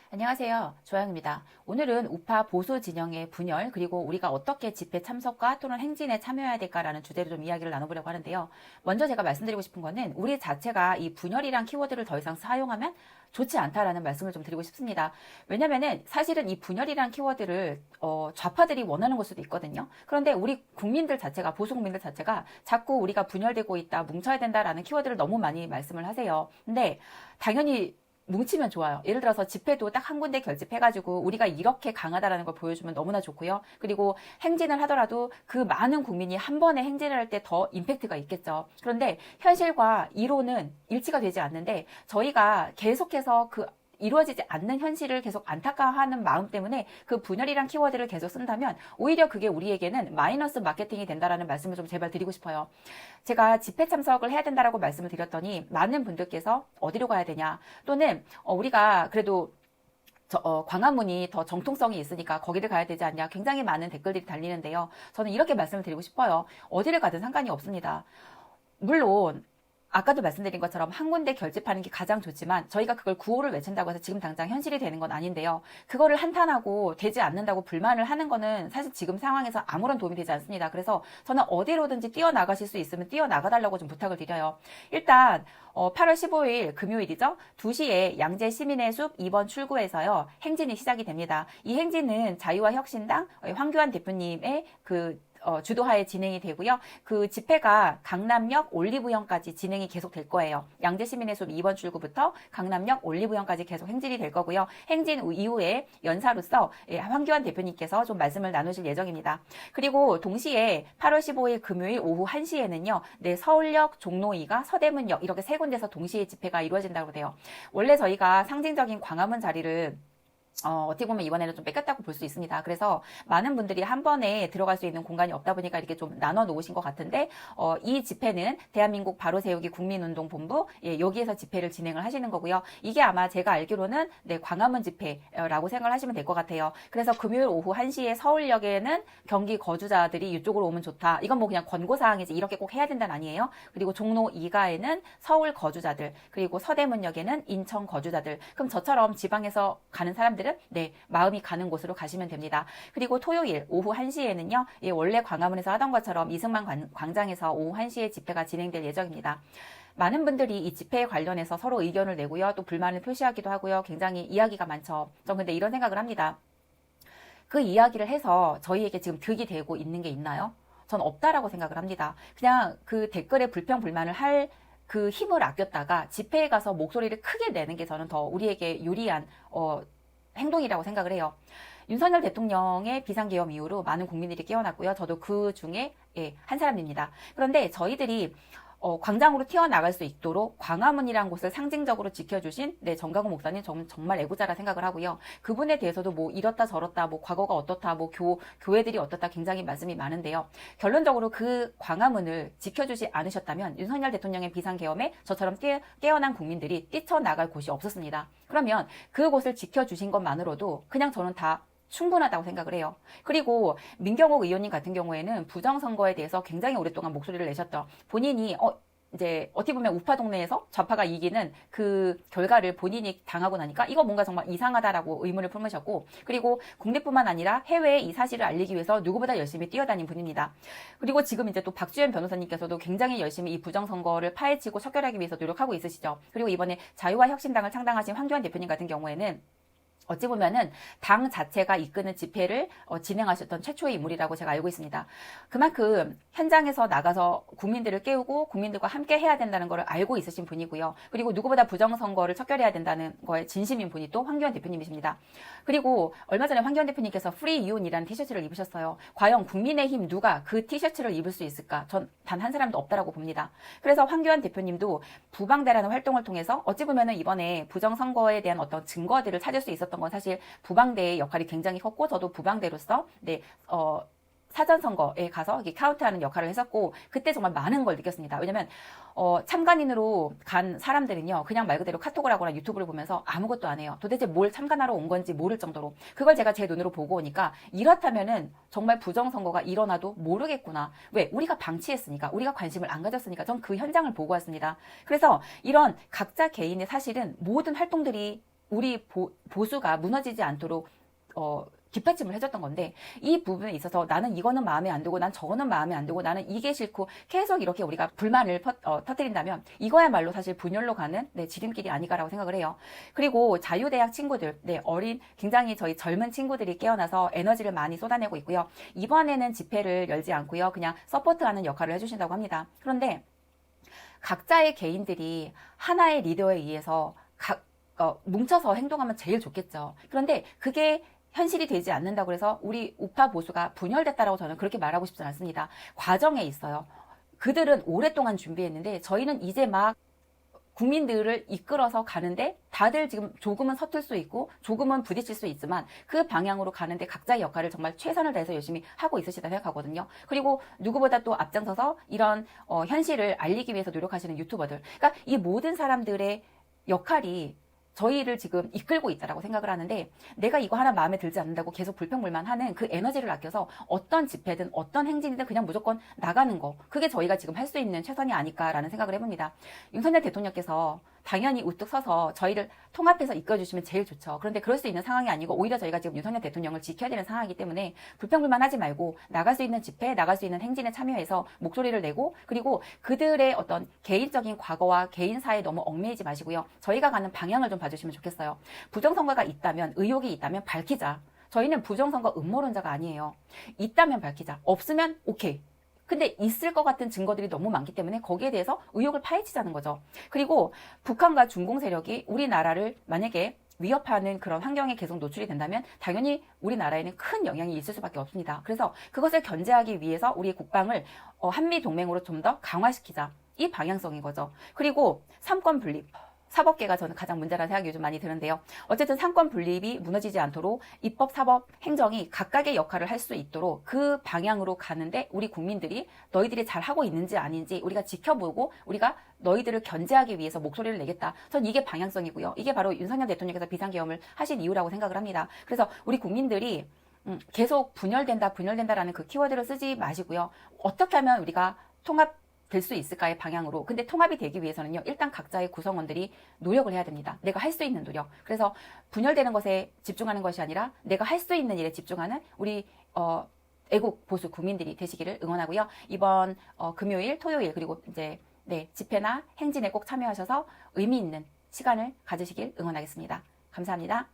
안녕하세요. 조영입니다. 오늘은 우파 보수 진영의 분열 그리고 우리가 어떻게 집회 참석과 또는 행진에 참여해야 될까라는 주제로 좀 이야기를 나눠보려고 하는데요. 먼저 제가 말씀드리고 싶은 거는 우리 자체가 이 분열이란 키워드를 더 이상 사용하면 좋지 않다라는 말씀을 좀 드리고 싶습니다. 왜냐면은 사실은 이 분열이란 키워드를 좌파들이 원하는 걸 수도 있거든요. 그런데 우리 국민들 자체가 보수 국민들 자체가 자꾸 우리가 분열되고 있다, 뭉쳐야 된다라는 키워드를 너무 많이 말씀을 하세요. 근데 당연히 뭉치면 좋아요. 예를 들어서 집회도 딱 한 군데 결집해가지고 우리가 이렇게 강하다라는 걸 보여주면 너무나 좋고요. 그리고 행진을 하더라도 그 많은 국민이 한 번에 행진을 할 때 더 임팩트가 있겠죠. 그런데 현실과 이론은 일치가 되지 않는데 저희가 계속해서 그 이루어지지 않는 현실을 계속 안타까워하는 마음 때문에 그 분열이란 키워드를 계속 쓴다면 오히려 그게 우리에게는 마이너스 마케팅이 된다라는 말씀을 좀 제발 드리고 싶어요. 제가 집회 참석을 해야 된다라고 말씀을 드렸더니 많은 분들께서 어디로 가야 되냐 또는 우리가 그래도 광화문이 더 정통성이 있으니까 거기를 가야 되지 않냐 굉장히 많은 댓글들이 달리는데요. 저는 이렇게 말씀을 드리고 싶어요. 어디를 가든 상관이 없습니다. 물론 아까도 말씀드린 것처럼 한 군데 결집하는 게 가장 좋지만 저희가 그걸 구호를 외친다고 해서 지금 당장 현실이 되는 건 아닌데요. 그거를 한탄하고 되지 않는다고 불만을 하는 거는 사실 지금 상황에서 아무런 도움이 되지 않습니다. 그래서 저는 어디로든지 뛰어나가실 수 있으면 뛰어나가달라고 좀 부탁을 드려요. 일단 8월 15일 금요일이죠. 2시에 양재 시민의 숲 2번 출구에서요. 행진이 시작이 됩니다. 이 행진은 자유와 혁신당 황교안 대표님의 주도하에 진행이 되고요. 그 집회가 강남역 올리브영까지 진행이 계속 될 거예요. 양재시민의 숲 2번 출구부터 강남역 올리브영까지 계속 행진이 될 거고요. 행진 이후에 연사로서 황교안 대표님께서 좀 말씀을 나누실 예정입니다. 그리고 동시에 8월 15일 금요일 오후 1시에는요. 서울역, 종로2가 서대문역 이렇게 세 군데서 동시에 집회가 이루어진다고 돼요. 원래 저희가 상징적인 광화문 자리를 어떻게 보면 이번에는 좀 뺏겼다고 볼 수 있습니다. 그래서 많은 분들이 한 번에 들어갈 수 있는 공간이 없다 보니까 이렇게 좀 나눠 놓으신 것 같은데, 이 집회는 대한민국 바로세우기 국민운동본부, 여기에서 집회를 진행을 하시는 거고요. 이게 아마 제가 알기로는, 광화문 집회라고 생각을 하시면 될 것 같아요. 그래서 금요일 오후 1시에 서울역에는 경기 거주자들이 이쪽으로 오면 좋다. 이건 뭐 그냥 권고사항이지 이렇게 꼭 해야 된다는 아니에요. 그리고 종로 2가에는 서울 거주자들, 그리고 서대문역에는 인천 거주자들. 그럼 저처럼 지방에서 가는 사람들은 마음이 가는 곳으로 가시면 됩니다. 그리고 토요일 오후 1시에는요. 원래 광화문에서 하던 것처럼 이승만 광장에서 오후 1시에 집회가 진행될 예정입니다. 많은 분들이 이 집회에 관련해서 서로 의견을 내고요. 또 불만을 표시하기도 하고요. 굉장히 이야기가 많죠. 전 근데 이런 생각을 합니다. 그 이야기를 해서 저희에게 지금 득이 되고 있는 게 있나요? 전 없다라고 생각을 합니다. 그냥 그 댓글에 불평 불만을 할 그 힘을 아꼈다가 집회에 가서 목소리를 크게 내는 게 저는 더 우리에게 유리한 행동이라고 생각을 해요. 윤석열 대통령의 비상계엄 이후로 많은 국민들이 깨어났고요. 저도 그 중에 한 사람입니다. 그런데 저희들이 광장으로 튀어나갈 수 있도록 광화문이라는 곳을 상징적으로 지켜주신 정강훈 목사님 정말 애고자라 생각을 하고요. 그분에 대해서도 뭐 이렇다 저렇다 뭐 과거가 어떻다 뭐 교회들이 어떻다 굉장히 말씀이 많은데요. 결론적으로 그 광화문을 지켜주지 않으셨다면 윤석열 대통령의 비상계엄에 저처럼 깨어난 국민들이 뛰쳐나갈 곳이 없었습니다. 그러면 그곳을 지켜주신 것만으로도 그냥 저는 다 충분하다고 생각을 해요. 그리고 민경욱 의원님 같은 경우에는 부정선거에 대해서 굉장히 오랫동안 목소리를 내셨죠. 본인이 이제 어떻게 보면 우파 동네에서 좌파가 이기는 그 결과를 본인이 당하고 나니까 이거 뭔가 정말 이상하다라고 의문을 품으셨고, 그리고 국내뿐만 아니라 해외에 이 사실을 알리기 위해서 누구보다 열심히 뛰어다닌 분입니다. 그리고 지금 이제 또 박주현 변호사님께서도 굉장히 열심히 이 부정선거를 파헤치고 척결하기 위해서 노력하고 있으시죠. 그리고 이번에 자유와 혁신당을 창당하신 황교안 대표님 같은 경우에는 어찌 보면은 당 자체가 이끄는 집회를 진행하셨던 최초의 인물이라고 제가 알고 있습니다. 그만큼 현장에서 나가서 국민들을 깨우고 국민들과 함께 해야 된다는 걸 알고 있으신 분이고요. 그리고 누구보다 부정선거를 척결해야 된다는 거에 진심인 분이 또 황교안 대표님이십니다. 그리고 얼마 전에 황교안 대표님께서 Free Yoon이라는 티셔츠를 입으셨어요. 과연 국민의힘 누가 그 티셔츠를 입을 수 있을까? 전 단 한 사람도 없다라고 봅니다. 그래서 황교안 대표님도 부방대라는 활동을 통해서 어찌 보면은 이번에 부정선거에 대한 어떤 증거들을 찾을 수 있었던 건 사실 부방대의 역할이 굉장히 컸고, 저도 부방대로서 사전선거에 가서 카운트하는 역할을 했었고, 그때 정말 많은 걸 느꼈습니다. 왜냐면 참관인으로 간 사람들은요, 그냥 말 그대로 카톡을 하거나 유튜브를 보면서 아무것도 안 해요. 도대체 뭘 참관하러 온 건지 모를 정도로. 그걸 제가 제 눈으로 보고 오니까 이렇다면은 정말 부정선거가 일어나도 모르겠구나. 왜? 우리가 방치했으니까, 우리가 관심을 안 가졌으니까. 전 그 현장을 보고 왔습니다. 그래서 이런 각자 개인의 사실은 모든 활동들이 우리 보수가 무너지지 않도록 뒷받침을 해줬던 건데, 이 부분에 있어서 나는 이거는 마음에 안 들고 난 저거는 마음에 안 들고 나는 이게 싫고 계속 이렇게 우리가 불만을 터뜨린다면 이거야말로 사실 분열로 가는 지름길이 아니가라고 생각을 해요. 그리고 자유대학 친구들, 어린 굉장히 저희 젊은 친구들이 깨어나서 에너지를 많이 쏟아내고 있고요. 이번에는 집회를 열지 않고요. 그냥 서포트하는 역할을 해주신다고 합니다. 그런데 각자의 개인들이 하나의 리더에 의해서 뭉쳐서 행동하면 제일 좋겠죠. 그런데 그게 현실이 되지 않는다고 해서 우리 우파 보수가 분열됐다라고 저는 그렇게 말하고 싶지 않습니다. 과정에 있어요. 그들은 오랫동안 준비했는데 저희는 이제 막 국민들을 이끌어서 가는데 다들 지금 조금은 서툴 수 있고 조금은 부딪힐 수 있지만 그 방향으로 가는데 각자의 역할을 정말 최선을 다해서 열심히 하고 있으시다 생각하거든요. 그리고 누구보다 또 앞장서서 이런 현실을 알리기 위해서 노력하시는 유튜버들. 그러니까 이 모든 사람들의 역할이 저희를 지금 이끌고 있다라고 생각을 하는데, 내가 이거 하나 마음에 들지 않는다고 계속 불평불만하는 그 에너지를 아껴서 어떤 집회든 어떤 행진이든 그냥 무조건 나가는 거, 그게 저희가 지금 할 수 있는 최선이 아닐까라는 생각을 해봅니다. 윤석열 대통령께서 당연히 우뚝 서서 저희를 통합해서 이끌어주시면 제일 좋죠. 그런데 그럴 수 있는 상황이 아니고 오히려 저희가 지금 윤석열 대통령을 지켜야 되는 상황이기 때문에 불평불만 하지 말고 나갈 수 있는 집회, 나갈 수 있는 행진에 참여해서 목소리를 내고, 그리고 그들의 어떤 개인적인 과거와 개인사에 너무 얽매이지 마시고요. 저희가 가는 방향을 좀 봐주시면 좋겠어요. 부정선거가 있다면, 의혹이 있다면 밝히자. 저희는 부정선거 음모론자가 아니에요. 있다면 밝히자. 없으면 오케이. 근데 있을 것 같은 증거들이 너무 많기 때문에 거기에 대해서 의혹을 파헤치자는 거죠. 그리고 북한과 중공 세력이 우리나라를 만약에 위협하는 그런 환경에 계속 노출이 된다면 당연히 우리나라에는 큰 영향이 있을 수밖에 없습니다. 그래서 그것을 견제하기 위해서 우리의 국방을 한미 동맹으로 좀 더 강화시키자. 이 방향성인 거죠. 그리고 삼권 분립. 사법계가 저는 가장 문제라는 생각이 요즘 많이 드는데요. 어쨌든 삼권 분립이 무너지지 않도록 입법, 사법, 행정이 각각의 역할을 할 수 있도록 그 방향으로 가는데 우리 국민들이 너희들이 잘하고 있는지 아닌지 우리가 지켜보고 우리가 너희들을 견제하기 위해서 목소리를 내겠다. 전 이게 방향성이고요. 이게 바로 윤석열 대통령께서 비상계엄을 하신 이유라고 생각을 합니다. 그래서 우리 국민들이 계속 분열된다라는 그 키워드를 쓰지 마시고요. 어떻게 하면 우리가 될 수 있을까의 방향으로. 근데 통합이 되기 위해서는요, 일단 각자의 구성원들이 노력을 해야 됩니다. 내가 할 수 있는 노력. 그래서 분열되는 것에 집중하는 것이 아니라 내가 할 수 있는 일에 집중하는 우리 애국 보수 국민들이 되시기를 응원하고요. 이번 금요일, 토요일 그리고 이제 집회나 행진에 꼭 참여하셔서 의미 있는 시간을 가지시길 응원하겠습니다. 감사합니다.